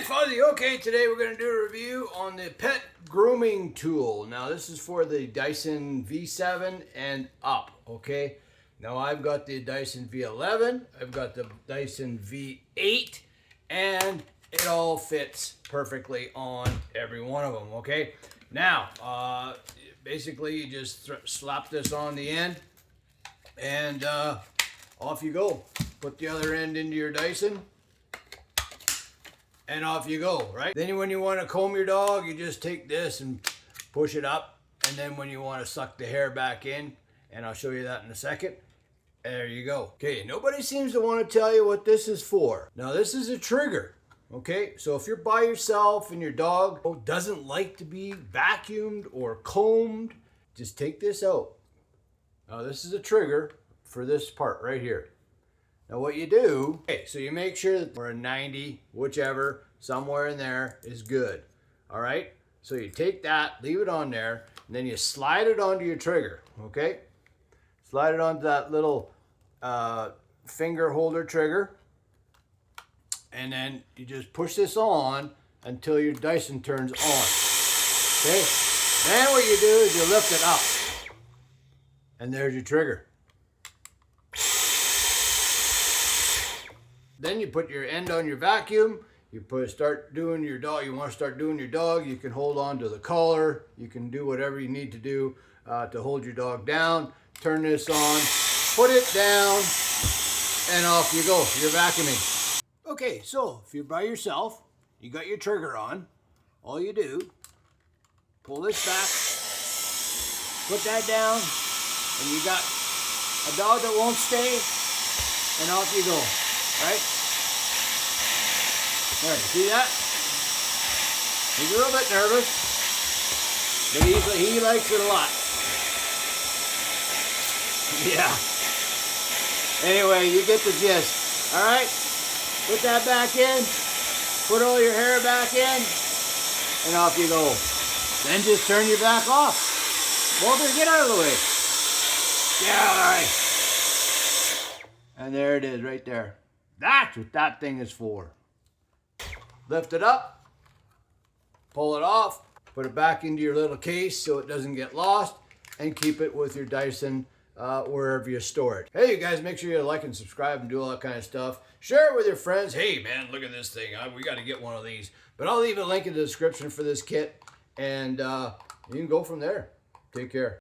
Fuzzy. Okay, today we're going to do a review on the pet grooming tool. Now this is for the Dyson V7 and up, okay? Now I've got the Dyson V11, I've got the Dyson V8, and it all fits perfectly on every one of them, okay? Now, basically you just slap this on the end and off you go. Put the other end into your Dyson. And off you go, right? Then when you want to comb your dog, you just take this and push it up. And then when you want to suck the hair back in, and I'll show you that in a second, there you go. Okay, nobody seems to want to tell you what this is for. Now this is a trigger, okay? So if you're by yourself and your dog doesn't like to be vacuumed or combed, just take this out. Now this is a trigger for this part right here. Now what you do, okay, so you make sure that we're a 90, whichever, somewhere in there is good. All right? So you take that, leave it on there, and then you slide it onto your trigger, okay? Slide it onto that little finger holder trigger, and then you just push this on until your Dyson turns on, okay? Then what you do is you lift it up, and there's your trigger. Then you put your end on your vacuum. You start doing your dog. You want to start doing your dog. You can hold on to the collar. You can do whatever you need to do to hold your dog down. Turn this on, put it down, and off you go. You're vacuuming. Okay, so if you're by yourself, you got your trigger on. All you do, pull this back, put that down, and you got a dog that won't stay, and off you go. Right? There, you see that? He's a little bit nervous, but he likes it a lot. Yeah. Anyway, you get the gist. All right? Put that back in. Put all your hair back in, and off you go. Then just turn your back off. Walter, get out of the way. Yeah, all right. And there it is, right there. That's what that thing is for. Lift it up, pull it off, put it back into your little case so it doesn't get lost, and keep it with your Dyson wherever you store it. Hey, you guys, make sure you like and subscribe and do all that kind of stuff. Share it with your friends. Hey, man, look at this thing. We got to get one of these. But I'll leave a link in the description for this kit, and you can go from there. Take care.